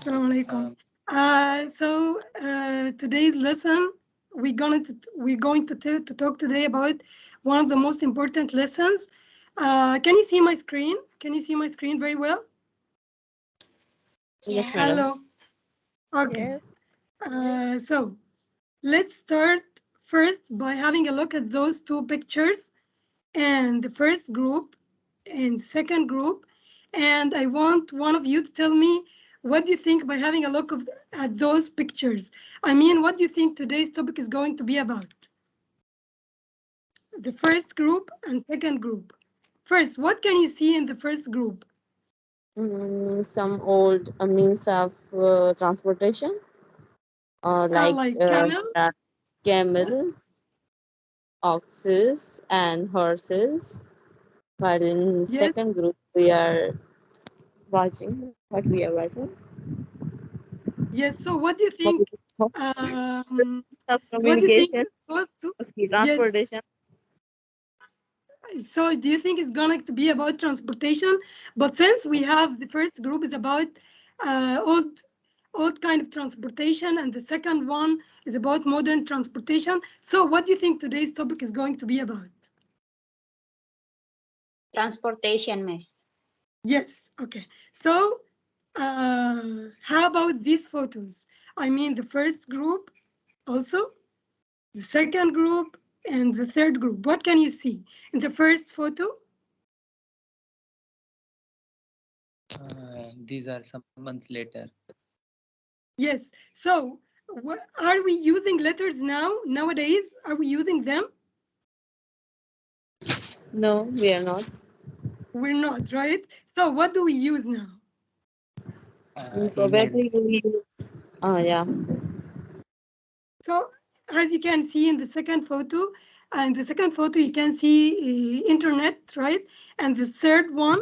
Assalamu alaikum. Today's lesson, we're going to talk today about one of the most important lessons. Can you see my screen? Can you see my screen very well? Yes, madam. Hello. Okay. Yes. So let's start first by having a look at those two pictures and the first group and second group. And I want one of you to tell me what do you think by having a look at those pictures. I mean, what do you think today's topic is going to be about? The first group and second group. First, what can you see in the first group? Some old means of transportation, Like camel? camel, oxes, and horses. But in Yes. second group, we are watching what we are watching. Yes. So what do you What is think? it called? Of What do you think communication, those two? okay, Yes. transportation. So do you think it's going to be about transportation? But since we have the first group is about old kind of transportation, and the second one is about modern transportation. So what do you think today's topic is going to be about? Transportation, miss. Yes, okay. So how about these photos? I mean the first group also, the second group, and the third group. What can you see in the first photo? These are some months later. Yes. So, are we using letters now? Nowadays, are we using them? No, we are not. We're not, right? So, what do we use now? Probably Emails. we. Yeah. So, as you can see in the second photo, you can see internet, right? And the third one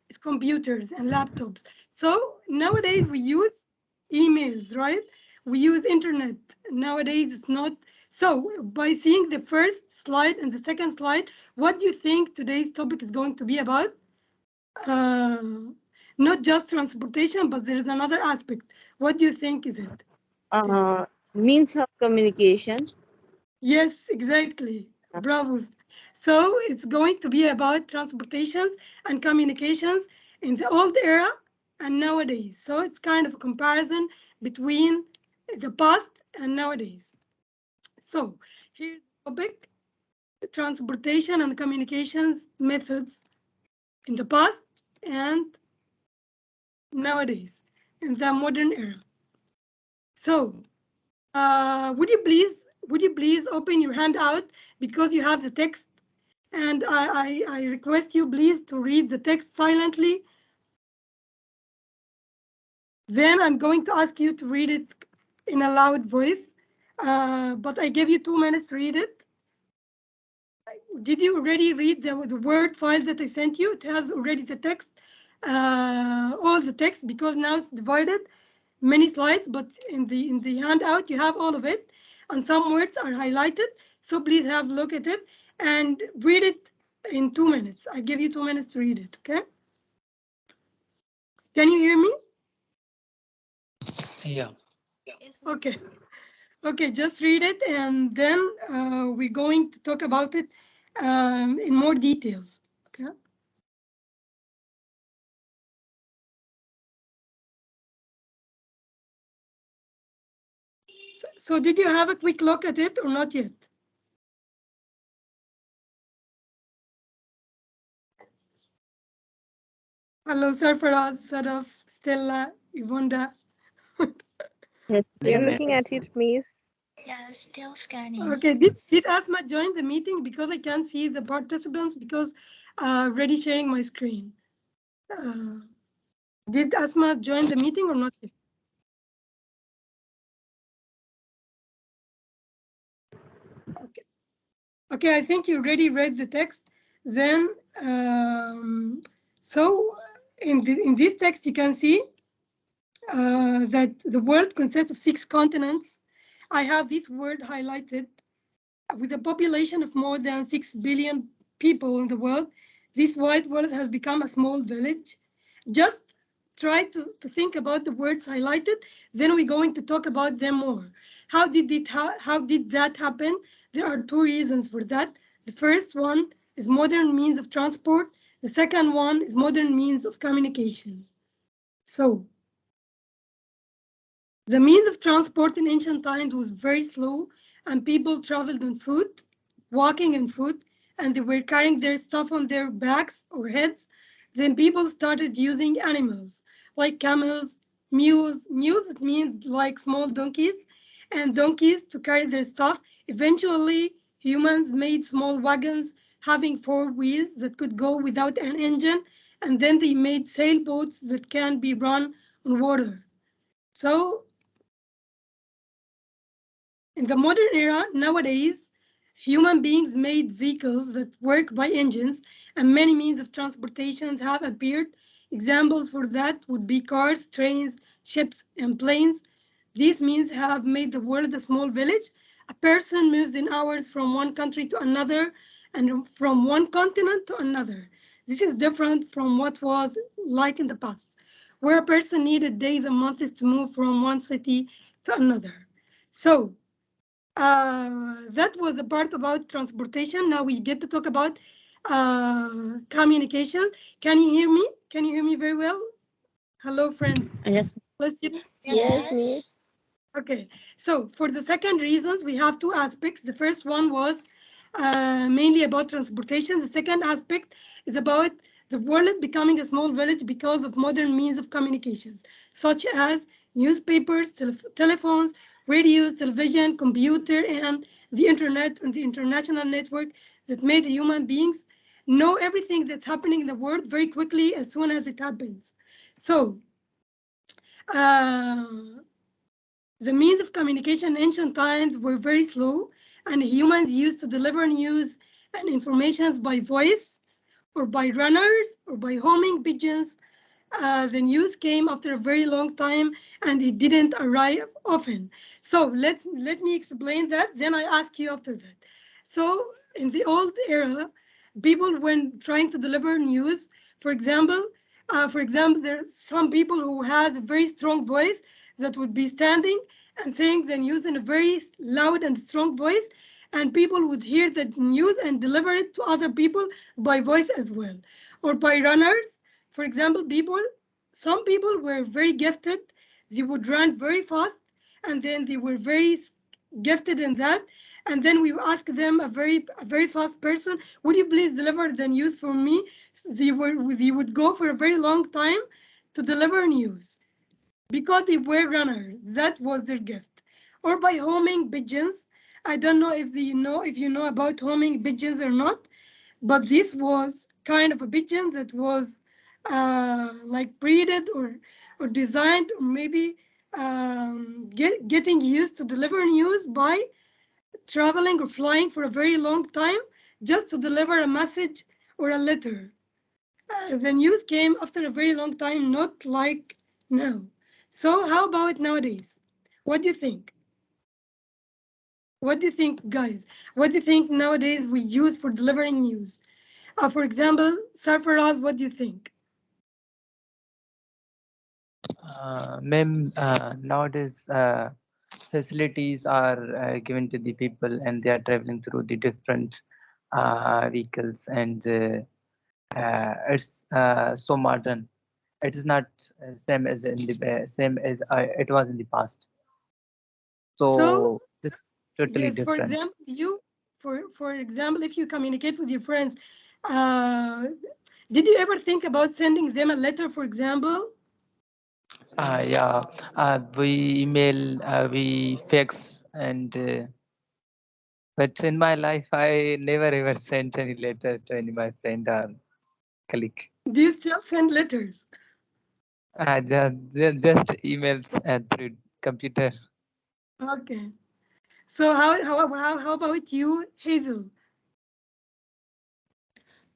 is computers and laptops. So nowadays we use emails, right? We use internet. Nowadays it's not. So by seeing the first slide and the second slide, what do you think today's topic is going to be about? Uh, Not just transportation, but there is another aspect. What do you think is it? Means of communication. Yes, exactly. Bravo. So it's going to be about transportations and communications in the old era and nowadays. So it's kind of a comparison between the past and nowadays. So here's the topic: transportation and communications methods in the past and nowadays in the modern era. So would you please open your handout because you have the text, and I request you please to read the text silently. Then I'm going to ask you to read it in a loud voice, but I gave you 2 minutes to read it. Did you already read the Word file that I sent you? It has already the text, all the text, because now it's divided many slides, but in the handout you have all of it, and some words are highlighted. So please have a look at it and read it in 2 minutes. I give you 2 minutes to read it. Okay? Can you hear me? Yeah. Okay. Okay, just read it, and then we're going to talk about it in more details. Okay. So did you have a quick look at it or not yet? Hello, Sarfaraz, Sadaf, Stella, Yvonda. Yes, We are ma'am. looking at it, miss. Yeah, still scanning. Okay, did Asma join the meeting? Because I can't see the participants because already sharing my screen. Did Asma join the meeting or not yet? Okay. Okay, I think you already read the text. Then, so in this text, you can see that the world consists of 6 continents. I have this word highlighted. With a population of more than 6 billion people in the world, this wide world has become a small village. Just try to think about the words highlighted. Then we're going to talk about them more. How did that happen? There are two reasons for that. The first one is modern means of transport. The second one is modern means of communication. So the means of transport in ancient times was very slow, and people traveled on foot, walking on foot, and they were carrying their stuff on their backs or heads. Then people started using animals like camels, mules. Mules, it means like small donkeys, and donkeys to carry their stuff. Eventually, humans made small wagons having four wheels that could go without an engine, and then they made sailboats that can be run on water. So in the modern era, nowadays, human beings made vehicles that work by engines, and many means of transportation have appeared. Examples for that would be cars, trains, ships, and planes. These means have made the world a small village. A person moves in hours from one country to another and from one continent to another. This is different from what was like in the past, where a person needed days and months to move from one city to another. So, that was the part about transportation. Now we get to talk about communication. Can you hear me? Can you hear me very well? Hello, friends. Yes. Let's see. Yes, Miss. Okay. So for the second reasons, we have two aspects. The first one was mainly about transportation. The second aspect is about the world becoming a small village because of modern means of communications, such as newspapers, telephones, radios, television, computer, and the internet and the international network that made human beings know everything that's happening in the world very quickly as soon as it happens. So uh, the means of communication in ancient times were very slow, and humans used to deliver news and information by voice or by runners or by homing pigeons. The news came after a very long time and it didn't arrive often. So let me explain that, then I ask you after that. So in the old era, people when trying to deliver news, for example, there are some people who has a very strong voice that would be standing and saying the news in a very loud and strong voice, and people would hear the news and deliver it to other people by voice as well, or by runners. For example, some people were very gifted. They would run very fast, and then they were very gifted in that. And then we ask them, a very fast person, would you please deliver the news for me? They would go for a very long time to deliver news because they were runners. That was their gift. Or by homing pigeons. I don't know if you know about homing pigeons or not, but this was kind of a pigeon that was like breeded or designed or maybe getting used to deliver news by traveling or flying for a very long time just to deliver a message or a letter. The news came after a very long time, not like now. So how about nowadays? What do you think? What do you think, guys? What do you think nowadays we use for delivering news? For example, Sarfaraz, what do you think? Ma'am, nowadays facilities are given to the people and they are traveling through the different vehicles, and it's so modern. It is not same as in the same as it was in the past. So, So this totally yes, for different. example, for example, if you communicate with your friends, uh, did you ever think about sending them a letter, for example? Yeah, we email, we fax, and but in my life, I never ever sent any letter to any my friend or colleague. Do you still send letters? Just emails through computer. Okay. So how about you, Hazel?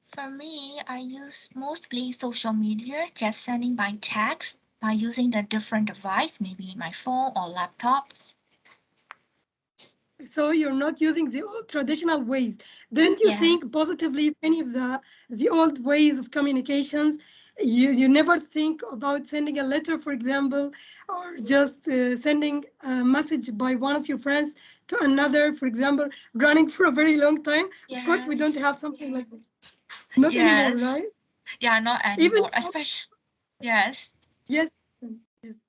For me, I use mostly social media, just sending by text by using the different device, maybe my phone or laptops. So you're not using the old traditional ways. Don't you Yeah. think positively if any of the old ways of communications you never think about sending a letter, for example, or just sending a message by one of your friends to another, for example, running for a very long time. Of course, we don't Yes. have something like this. Not anymore, Yes. right? Yeah, not Even anymore. some, Especially, yes, yes, yes,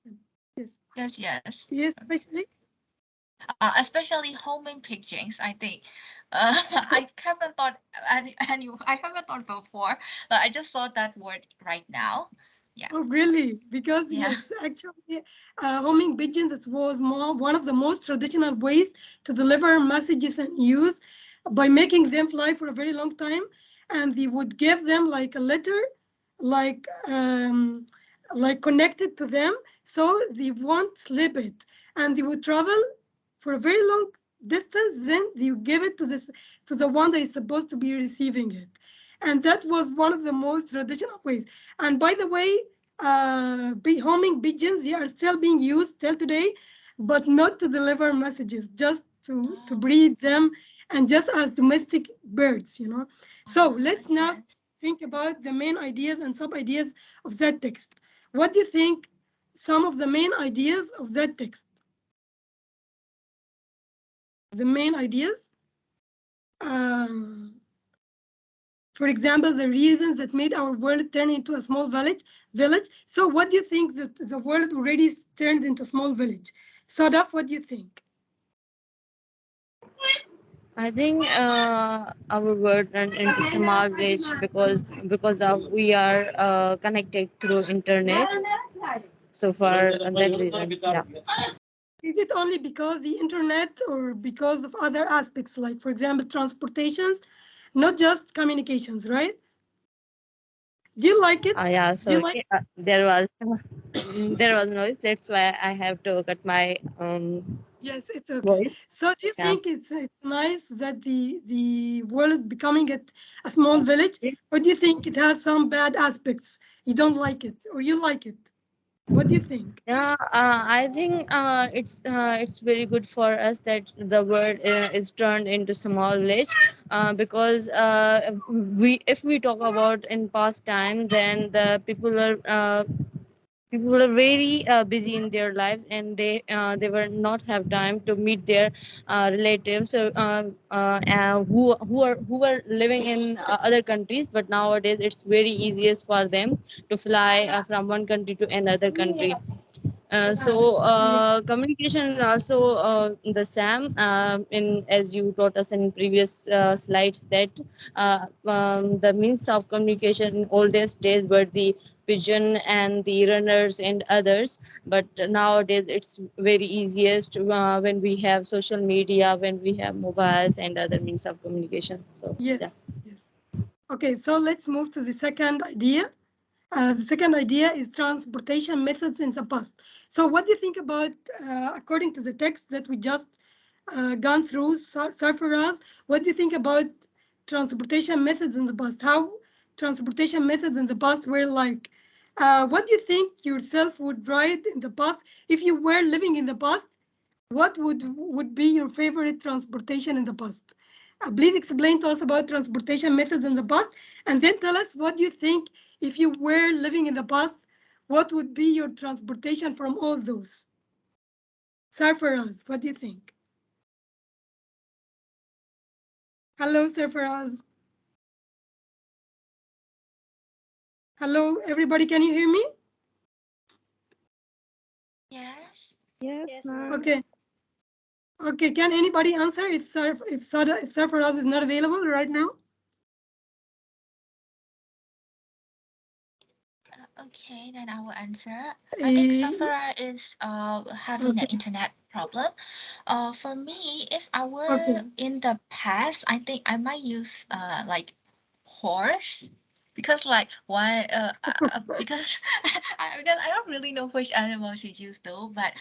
yes, yes. yes, especially. Especially homing pictures. I think. I Yes. haven't thought I haven't thought before, but I just thought that word right now. Yeah. Oh, really? Because Yeah. yes, actually, homing pigeons it was one of the most traditional ways to deliver messages and news by making them fly for a very long time, and they would give them like a letter, like like connected to them, so they won't slip it, and they would travel for a very long distance. Then you give it to this to the one that is supposed to be receiving it, and that was one of the most traditional ways. And by the way, homing pigeons, they are still being used till today, but not to deliver messages, just to Oh, breed them and just as domestic birds, you know. So let's now yes. think about the main ideas and sub ideas of that text. What do you think some of the main ideas of that text? The main ideas? Um, For example, the reasons that made our world turn into a small village. So what do you think that the world already turned into a small village? Sadaf, what do you think? I think our world turned into small village because of we are connected through internet. So for that reason, yeah. Is it only because the internet or because of other aspects, like, for example, transportations, not just communications, right? Do you like it? Yeah. Do you So like? there was there was noise. That's why I have to cut my Yes, it's okay. voice. So do you Yeah. think it's nice that the world becoming a small village, or do you think it has some bad aspects? You don't like it, or you like it? What do you think? Yeah, I think it's very good for us that the world is turned into small village, because we if we talk about in past time, then the people were very busy in their lives, and they were not have time to meet their relatives, who were living in other countries. But nowadays it's very easiest for them to fly from one country to another country. Communication is also the same, in as you taught us in previous slides, that the means of communication in oldest days were the pigeon and the runners and others. But nowadays it's very easiest when we have social media, when we have mobiles and other means of communication. So yeah. Yes, yes. Okay, so let's move to the second idea. The second idea is transportation methods in the past. So what do you think about, according to the text that we just gone through, Sarfaraz, what do you think about transportation methods in the past? How transportation methods in the past were like? What do you think yourself would ride in the past? If you were living in the past, what would be your favorite transportation in the past? Please explain to us about transportation methods in the past, and then tell us what you think if you were living in the past, what would be your transportation from all those? Sarfaraz, what do you think? Hello, Sarfaraz. Hello, everybody, can you hear me? Yes. Yes, ma'am. Okay. Okay, can anybody answer if Sarfaraz is not available right now? Okay, then I will answer. I think Safara is having an Okay, internet problem. For me, if I were okay. in the past, I think I might use like horse, because like why because because I don't really know which animal to use though, but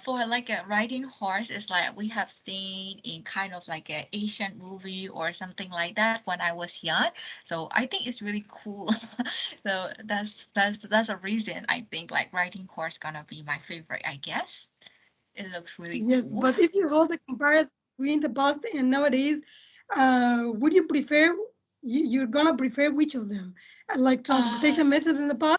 for like a riding horse is like we have seen in kind of like a Asian movie or something like that when I was young. So I think it's really cool. So that's a reason I think like riding horse gonna be my favorite, I guess. It looks really Yes, cool. but if you hold a comparison between the past and nowadays, would you prefer you're gonna prefer which of them? Like transportation methods in the past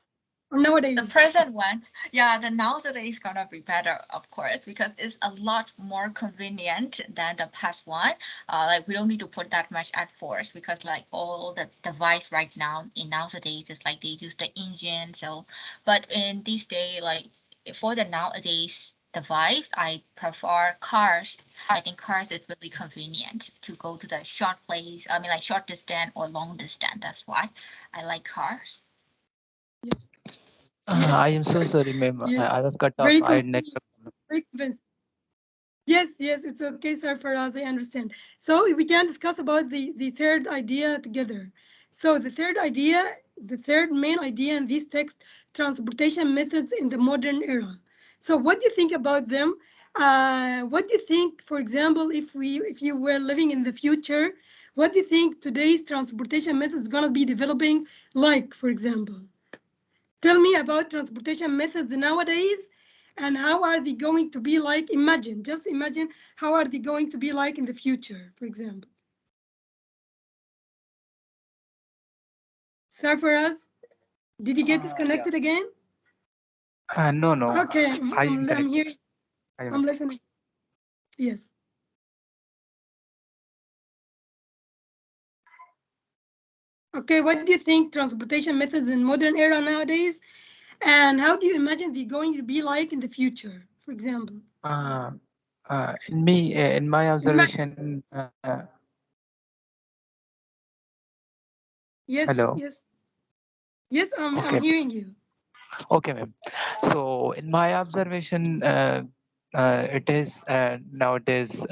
or nowadays? The present one, yeah, the nowadays gonna be better, of course, because it's a lot more convenient than the past one. Like we don't need to put that much effort because like all the device right now in nowadays is like they use the engine. So, but in this day, like for the nowadays device, I prefer cars. I think cars is really convenient to go to the short place. I mean, like short distance or long distance. That's why I like cars. Yes. I Yes. am so sorry, ma'am. Yes. I was cut off. Very I had network convenient. problem. Very convincing. Yes, yes, it's okay, sir, for us, I understand. So we can discuss about the third idea together. So the third idea, the third main idea in this text, transportation methods in the modern era. So what do you think about them? What do you think, for example, if you were living in the future, what do you think today's transportation methods gonna be developing like, for example? Tell me about transportation methods nowadays and how are they going to be like? Imagine, just imagine how are they going to be like in the future, for example. Sarfaraz, did you get Yeah. disconnected again? No, no. Okay, I am I'm connected. here, I am I'm listening. Yes. Okay, what do you think transportation methods in modern era nowadays? And how do you imagine they're going to be like in the future, for example? Uh, in my observation, Yes, hello. yes. Yes, I'm Okay, hearing you. okay, ma'am. So, in my observation, it is nowadays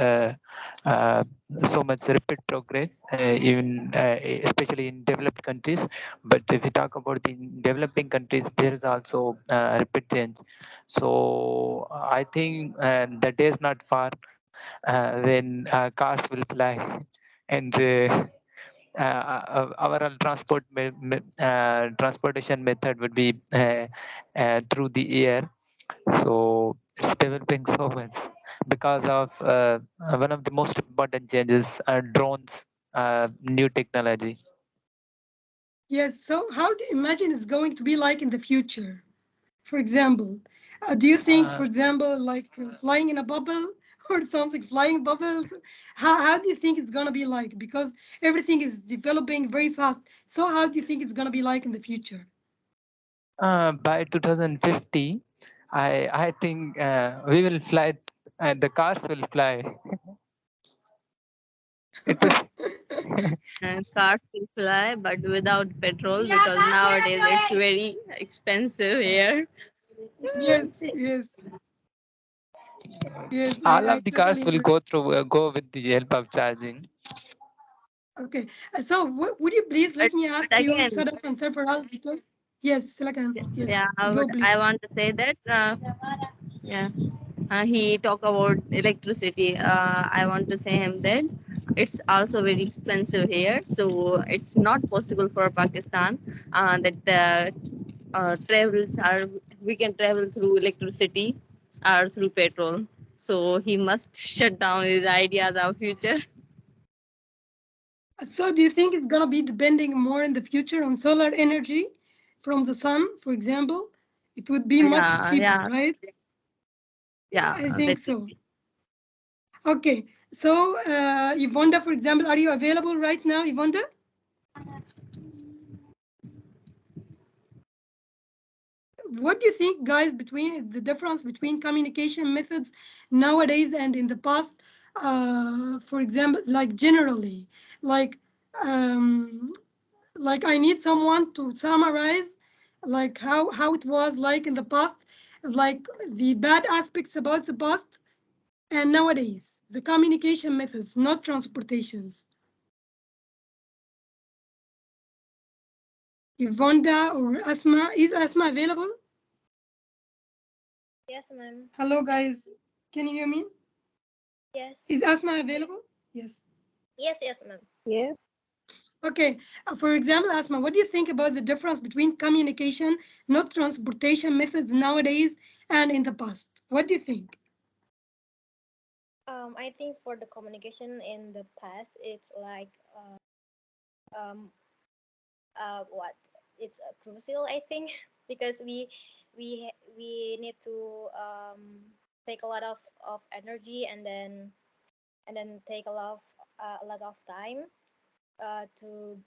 so much rapid progress, even especially in developed countries. But if we talk about the developing countries, there is also rapid change. So, I think the day is not far when cars will fly and our transportation method would be through the air. So it's developing so much because of one of the most important changes are drones, new technology. Yes, so how do you imagine it's going to be like in the future? For example, do you think, for Uh, example, like flying in a bubble or something, flying bubbles? How do you think it's gonna be like? Because everything is developing very fast. So how do you think it's gonna be like in the future? by 2050, I think we will fly. The cars will fly. It would. And cars will fly, but without petrol because nowadays it's very expensive here. Yes, yes, yes. All I of the cars totally will agree. go with the help of charging. Okay, so would you please let me But ask you, again, Sadaf and Sarfaraz, because yes, Silakan, yes, yeah, go I please. want to say that yeah, he talk about electricity. I want to say him that it's also very expensive here, so it's not possible for Pakistan that the travels are we can travel through electricity or through petrol. So he must shut down his ideas of future. So do you think it's gonna be depending more in the future on solar energy from the sun, for example? It would be much Yeah, cheaper, yeah, right? yeah. I That think so. Okay, so Yvonda, for example, are you available right now, Yvonda? What do you think, guys, between the difference between communication methods nowadays and in the past? For example, like generally, like um, like I need someone to summarize like how it was like in the past, like the bad aspects about the past and nowadays, the communication methods, not transportations. Yvonda or Asma, is Asma available? Yes, ma'am. Hello guys, can you hear me? Yes. Is Asma available? Yes. Yes, ma'am. Yes. Okay, for example, Asma, what do you think about the difference between communication, not transportation methods nowadays and in the past? What do you think? I think for the communication in the past, it's like what it's crucial, I think, because we need to take a lot of energy, and then take a lot of time uh, to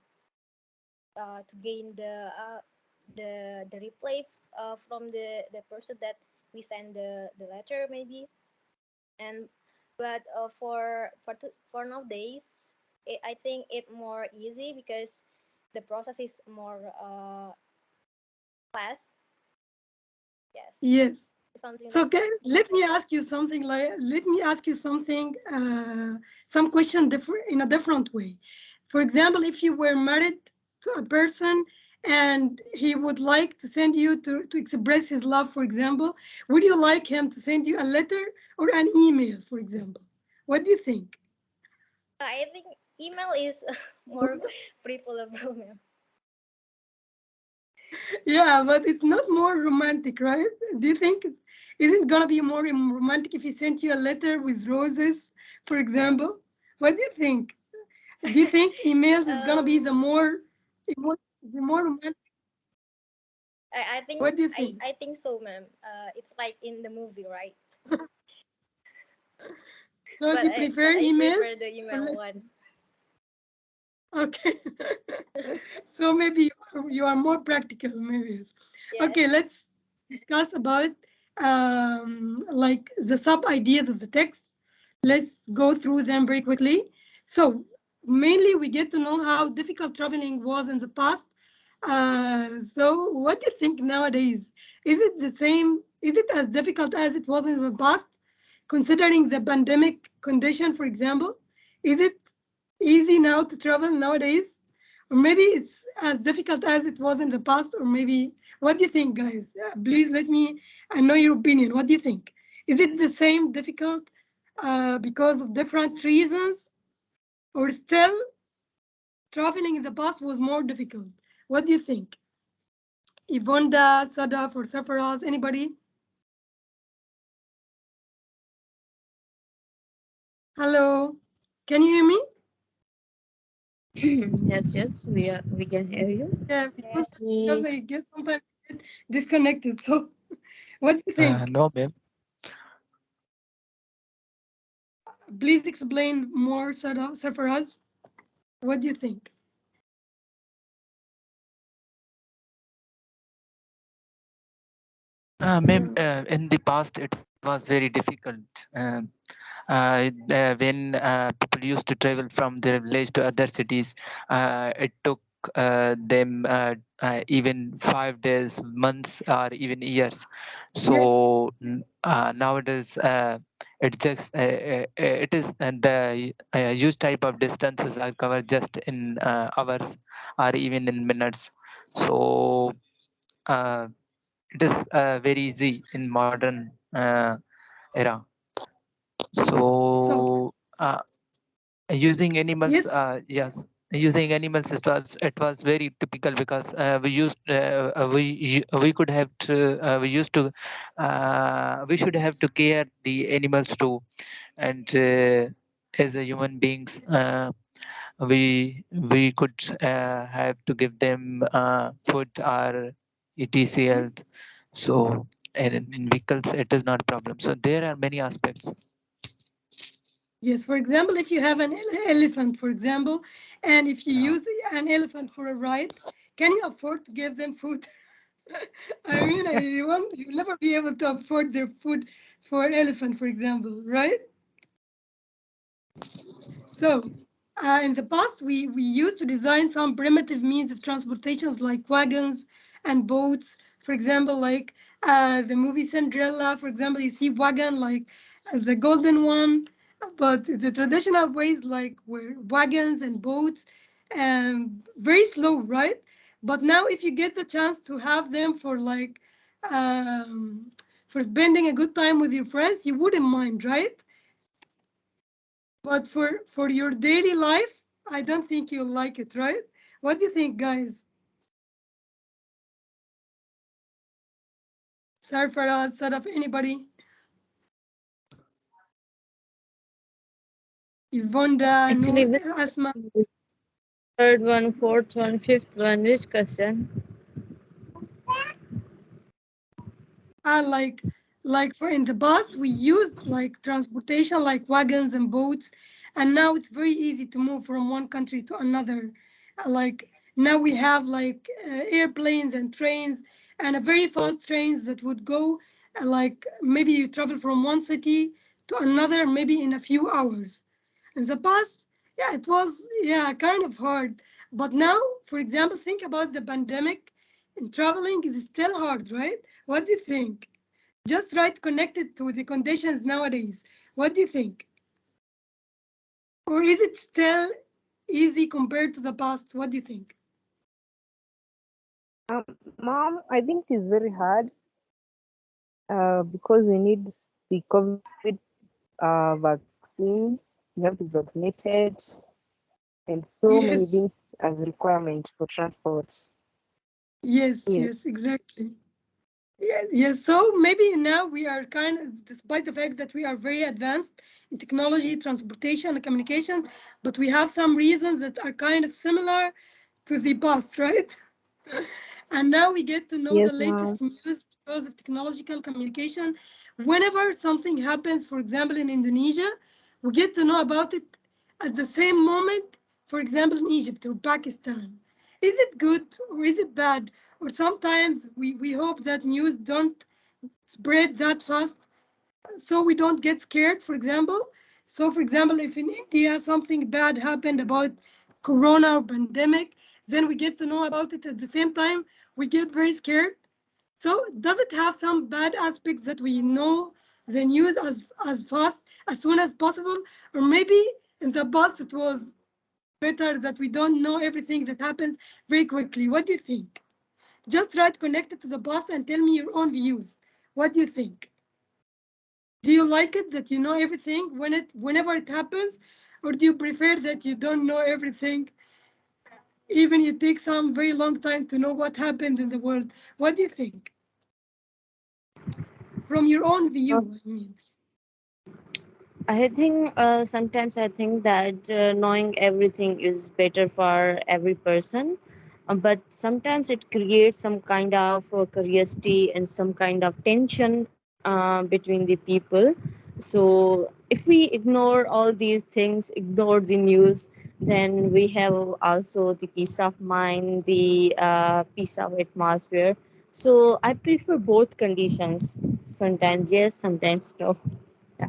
to gain the replay from the person that we send the letter, maybe. And but for nowadays, I think it more easy because the process is more fast. Yes, Yes. something So like that. let me ask you something some question different in a different way. For example, if you were married to a person and he would like to send you to express his love, for example, would you like him to send you a letter or an email, for example? What do you think? I think email is more preferable, ma'am. Yeah, but it's not more romantic, right? Do you think isn't gonna be more romantic if he sent you a letter with roses, for example? What do you think? Do you think emails is gonna be Um, the more romantic? I think What do you think? I think so, ma'am. It's like in the movie, right? So do you But prefer I emails prefer the or email one. okay? So maybe you are more practical, maybe. Okay, Yes. let's discuss about like the sub ideas of the text. Let's go through them very quickly. So mainly we get to know how difficult traveling was in the past. So what do you think nowadays? Is it the same? Is it as difficult as it was in the past, considering the pandemic condition, for example? Is it easy now to travel nowadays? Or maybe it's as difficult as it was in the past, or maybe, what do you think, guys? Please let me know your opinion. What do you think? Is it the same difficult because of different reasons, or still traveling in the past was more difficult? What do you think? Yvonda, Sadaf, or Safaraz, anybody? Hello, can you hear me? Yes, we can hear you. Yeah, Yes, because please. I get sometimes disconnected. So, what do you think? No, ma'am. Please explain more, Sadaf, Safaraz. What do you think? Ma'am, in the past, it was very difficult. When people used to travel from their village to other cities, it took them even 5 days, months, or even years. Yes, So nowadays, it is the huge type of distances are covered just in hours or even in minutes. So uh, it is very easy in modern era. so, So using animals, yes, yes, using animals, it was very typical because we could have to we should have to care the animals too, and as a human beings, we could have to give them food or etc. So, and in vehicles it is not a problem. So there are many aspects. yes. For example, if you have an elephant, for example, and if you Yeah. use an elephant for a ride, can you afford to give them food? I mean, you'll never be able to afford their food for an elephant, for example, right? So, in the past, we used to design some primitive means of transportations like wagons and boats. For example, like the movie Cinderella, for example, you see wagon like the golden one, but the traditional ways like were wagons and boats, and very slow, right? But now, if you get the chance to have them for like for spending a good time with your friends, you wouldn't mind, right? But for your daily life, I don't think you'll like it, right? What do you think, guys? Sarfaraz, Sadaf, anybody? Yvonda, Actually, Noor, Asma. third one, fourth one, fifth one. Which question? Like for in the past we used like transportation like wagons and boats, and now it's very easy to move from one country to another. Like now we have like airplanes and trains, and a very fast trains that would go like maybe you travel from one city to another maybe in a few hours. In the past, yeah, it was yeah kind of hard, but now, for example, think about the pandemic, and traveling is still hard, right? What do you think? Just right connected to the conditions nowadays. What do you think? Or is it still easy compared to the past? What do you think? Mom, I think it's very hard because we need the COVID vaccine. We have to be vaccinated, and so many Yes, things as a requirement for transport. yes, Yes. yes, exactly. Yeah, yes. So maybe now we are kind of, despite the fact that we are very advanced in technology, transportation, and communication, but we have some reasons that are kind of similar to the past, right? And now we get to know the Yes, mom. latest news because of technological communication. Whenever something happens, for example, in Indonesia, we get to know about it at the same moment, for example, in Egypt or Pakistan. Is it good or is it bad? Or sometimes we hope that news don't spread that fast so we don't get scared, for example. So, for example, if in India something bad happened about corona or pandemic, then we get to know about it at the same time. We get very scared. So, does it have some bad aspects that we know the news as fast, as soon as possible? Or maybe in the past it was better that we don't know everything that happens very quickly? What do you think? Just try to connect it to the past and tell me your own views. What do you think? Do you like it that you know everything whenever it happens, or do you prefer that you don't know everything, even you take some very long time to know what happened in the world? What do you think? From your own view, I mean. I think sometimes I think that knowing everything is better for every person, but sometimes it creates some kind of curiosity and some kind of tension between the people. So if we ignore all these things, ignore the news, then we have also the peace of mind, the peace of atmosphere. So I prefer both conditions. Sometimes yes, sometimes no. Yeah.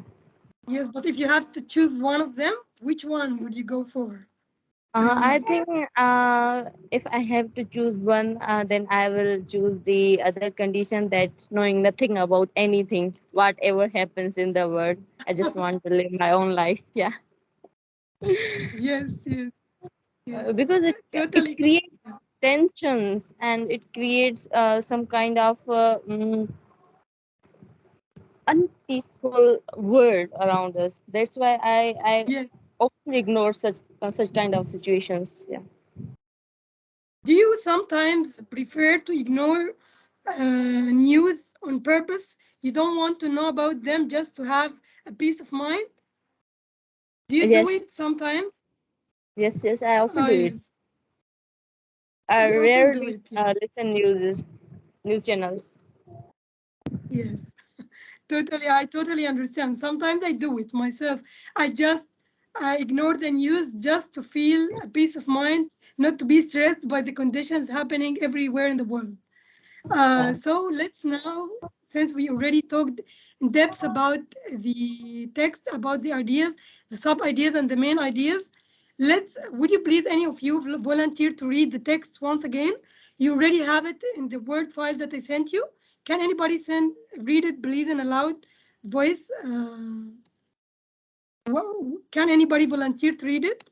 Yes, but if you have to choose one of them, which one would you go for? I I mean, think if I have to choose one, then I will choose the other condition, that knowing nothing about anything, whatever happens in the world. I just want to live my own life. Yeah, yes, yes, yes. because it Totally. creates tensions and it creates some kind of unpeaceful world around us. That's why I Yes. often ignore such kind of situations. Yeah. Do you sometimes prefer to ignore news on purpose? You don't want to know about them just to have a peace of mind? Do you do Yes. it sometimes? Yes. I often Oh, do it. yes. I You often do rarely it, yes. listen news channels. Yes. Totally, I totally understand. Sometimes I do it myself. I ignore the news just to feel a peace of mind, not to be stressed by the conditions happening everywhere in the world. Yeah. So let's now, since we already talked in depth about the text, about the ideas, the sub ideas, and the main ideas, would you please, any of you, volunteer to read the text once again? You already have it in the Word file that I sent you. Can anybody read it, please, in a loud voice? Can anybody volunteer to read it?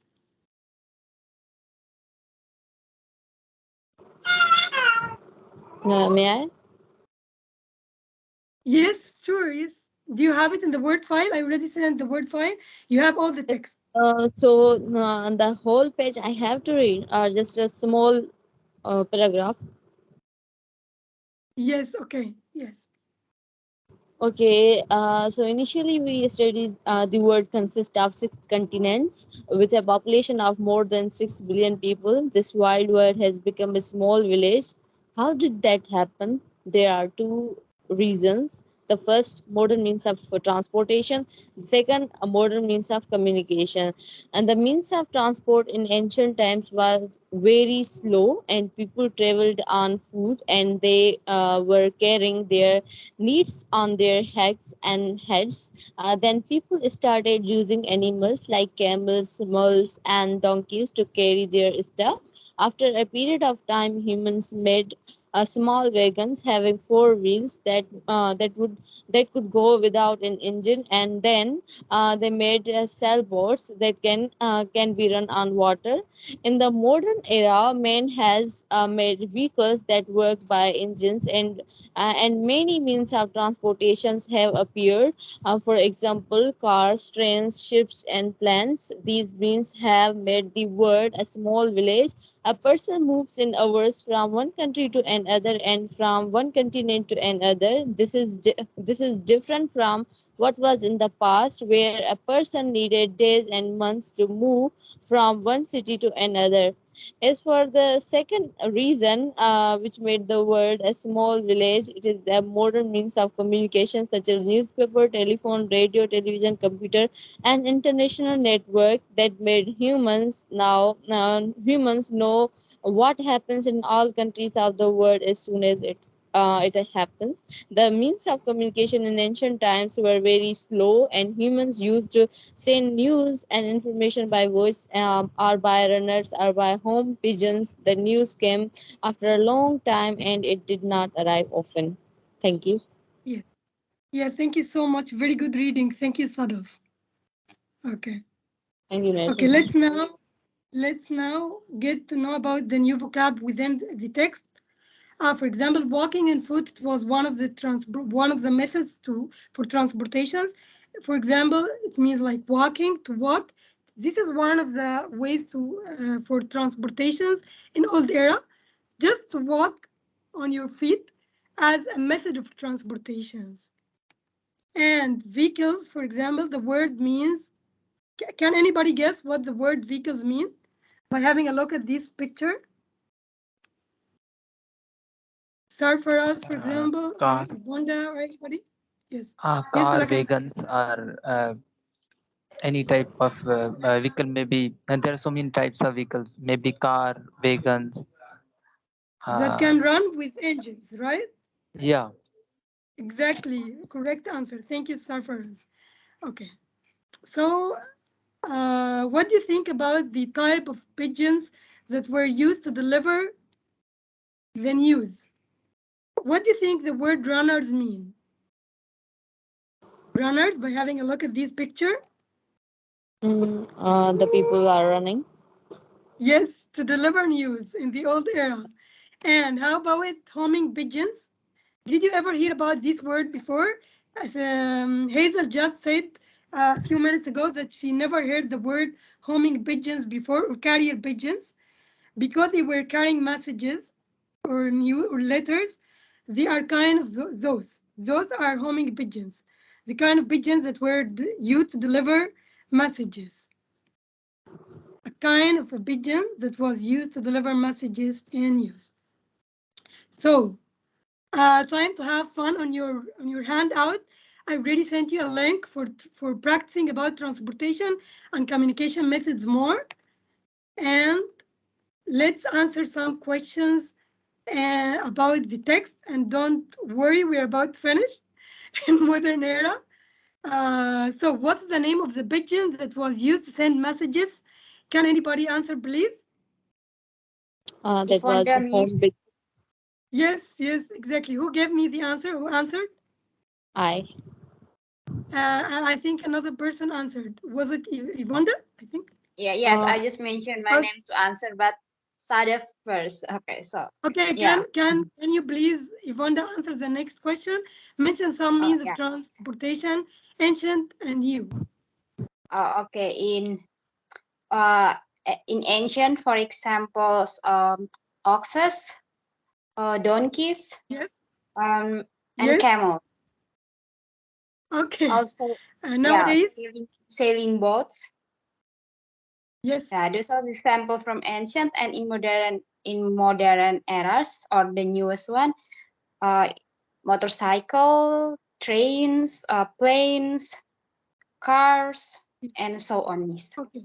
May I? Yes, sure, yes. Do you have it in the Word file? I already sent the Word file. You have all the text. So the whole page I have to read, or just a small paragraph. Yes, okay, yes. Okay, so initially we studied the world consists of 6 continents with a population of more than 6 billion people. This wild world has become a small village. How did that happen? There are two reasons. The first, modern means of transportation. The second, a modern means of communication. And the means of transport in ancient times was very slow, and people traveled on foot, and they were carrying their needs on their heads and heads. Then people started using animals like camels, mules, and donkeys to carry their stuff. After a period of time, humans made small wagons having 4 wheels that could go without an engine, and then they made sailboats that can be run on water. In the modern era, man has made vehicles that work by engines, and many means of transportations have appeared. For example, cars, trains, ships, and planes. These means have made the world a small village. A person moves in hours from one country to another and from one continent to another. This is different from what was in the past, where a person needed days and months to move from one city to another. As for the second reason, which made the world a small village, it is the modern means of communication such as newspaper, telephone, radio, television, computer, and international network that made humans know what happens in all countries of the world as soon as it happens. The means of communication in ancient times were very slow, and humans used to send news and information by voice, or by runners or by home pigeons. The news came after a long time and it did not arrive often. Thank you. Yeah. Yeah, thank you so much. Very good reading. Thank you, Sadaf. Okay. Thank you, Okay, Najma. let's now get to know about the new vocab within the text. For example, walking and foot was one of the methods for transportations. For example, it means like walking, to walk. This is one of the ways for transportations in old era. Just to walk on your feet as a method of transportations. And vehicles, for example, the word means. Can anybody guess what the word vehicles mean by having a look at this picture? Start for us, for example, Car, Wanda or anybody? Yes. Yes, car Salaka. wagons are any type of vehicle. Maybe, and there are so many types of vehicles. Maybe car, wagons. That Uh, can run with engines, right? yeah. Exactly. Correct answer. Thank you, Sarfaraz. Okay. So, what do you think about the type of pigeons that were used to deliver the news? What do you think the word runners mean? Runners, by having a look at this picture? The people are running. Yes, to deliver news in the old era. And how about it, homing pigeons? Did you ever hear about this word before? As Hazel just said a few minutes ago that she never heard the word homing pigeons before, or carrier pigeons, because they were carrying messages or new or letters. They are kind of those. Those are homing pigeons, the kind of pigeons that were used to deliver messages. A kind of a pigeon that was used to deliver messages and news. So, time to have fun on your handout. I already sent you a link for practicing about transportation and communication methods more. And let's answer some questions about the text. And don't worry, we're about to finish in modern era. So what's the name of the pigeon that was used to send messages? Can anybody answer, please? That was home big Yes, yes, exactly. Who gave me the answer? Who answered? I. I think another person answered. Was it Yvonne? I think. Yeah, yes, Uh, I just mentioned my Oh, name to answer, but Sadaf first. Okay, so okay, yeah. can you please, Yvonne, answer the next question? Mention some means of Yeah. transportation, ancient and new. Okay, uh in ancient, for example, oxes, donkeys, Yes, and yes. camels. Okay. Also, yeah, Nowadays, sailing boats. yes. Yeah, those are the sample from ancient and in modern eras, or the newest one. Motorcycle, trains, planes, cars, and so on, Miss. Okay.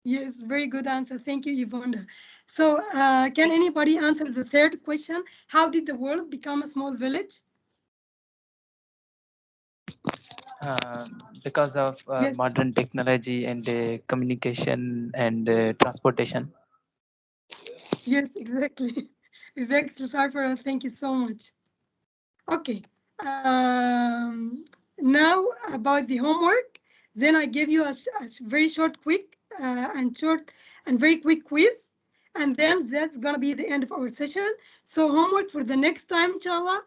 Yes, very good answer. Thank you, Yvonne. So, can anybody answer the third question? How did the world become a small village? Because of Yes. modern technology and communication and transportation. Yes, exactly. Exactly, Sarfara. Thank you so much. Okay. Now about the homework. Then I give you a very short, quick, and very quick quiz. And then that's going to be the end of our session. So homework for the next time, inshallah.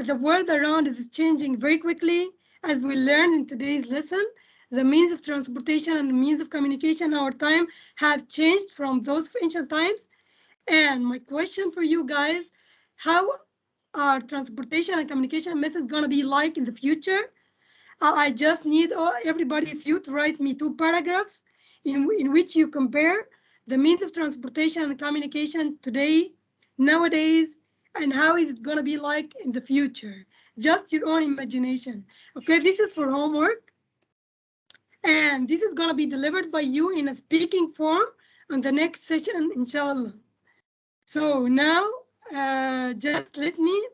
The world around is changing very quickly, as we learned in today's lesson. The means of transportation and the means of communication in our time have changed from those of ancient times. And my question for you guys, how are transportation and communication methods gonna be like in the future? I just need everybody of you to write me 2 paragraphs in which you compare the means of transportation and communication today, nowadays, and how is it gonna be like in the future? Just your own imagination. Okay, this is for homework. And this is gonna be delivered by you in a speaking form on the next session, inshallah. So now, just let me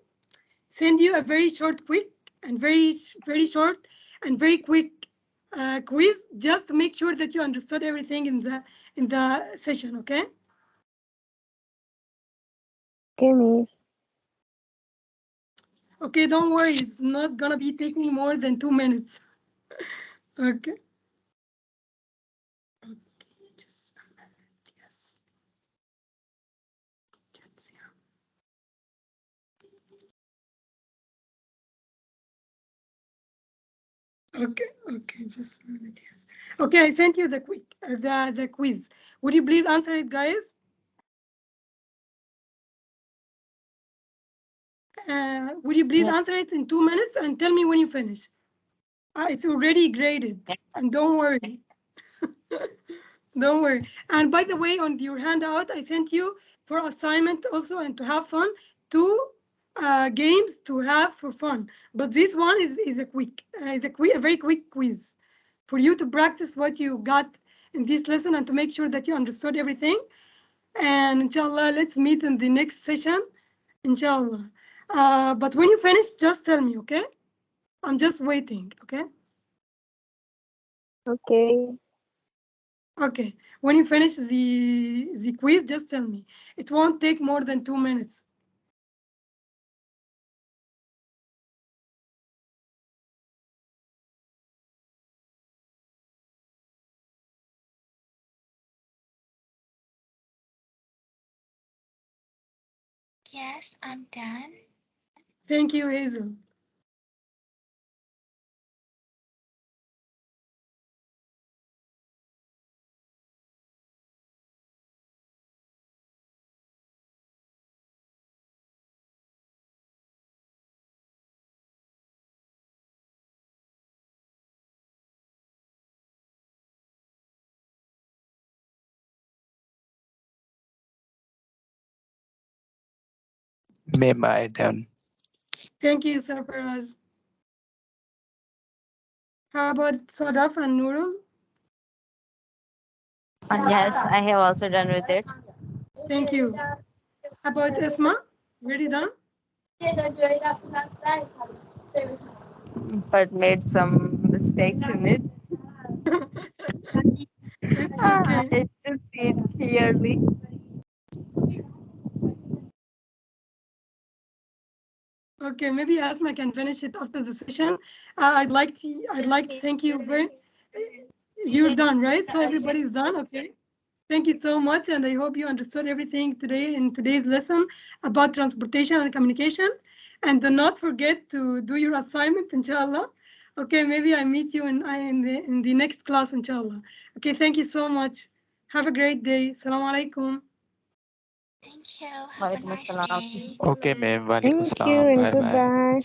send you a very short, quick, and very short and very quick quiz, just to make sure that you understood everything in the session. Okay? Okay, Miss. Okay. Don't worry. It's not gonna be taking more than 2 minutes. Okay. Okay. Just a minute. Yes. Just, yeah. Okay, just a minute, yes. Okay, I sent you the quick, the quiz. Would you please answer it, guys? Would you please Yeah. answer it in 2 minutes and tell me when you finish? It's already graded, and don't worry. Don't worry. And by the way, on your handout, I sent you for assignment also and to have fun, 2 games to have for fun. But this one is a quick, a very quick quiz for you to practice what you got in this lesson and to make sure that you understood everything. And inshallah, let's meet in the next session, inshallah. But when you finish, just tell me, okay? I'm just waiting, okay? Okay. Okay. When you finish the quiz, just tell me. It won't take more than 2 minutes. Yes, I'm done. Thank you, Hazel. Ma'am, I done. Thank you, Sarfaraz. How about Sadaf and Nurul? Yes, I have also done with it, Thank you. How about Esma? Ready done? but made some mistakes in it. It's okay. I didn't see it clearly. Okay, maybe Asma can finish it after the session. I'd like to thank you very. You're done, right? So everybody's done. Okay. Thank you so much, and I hope you understood everything today in today's lesson about transportation and communication. And do not forget to do your assignment, inshallah. Okay, maybe I meet you in the next class, inshallah. Okay, thank you so much. Have a great day. Assalamu alaikum. Thank you. Have a Walaikum nice assalam. day. Okay, ma'am. Walaikum Thank you salam. and Bye bye. goodbye.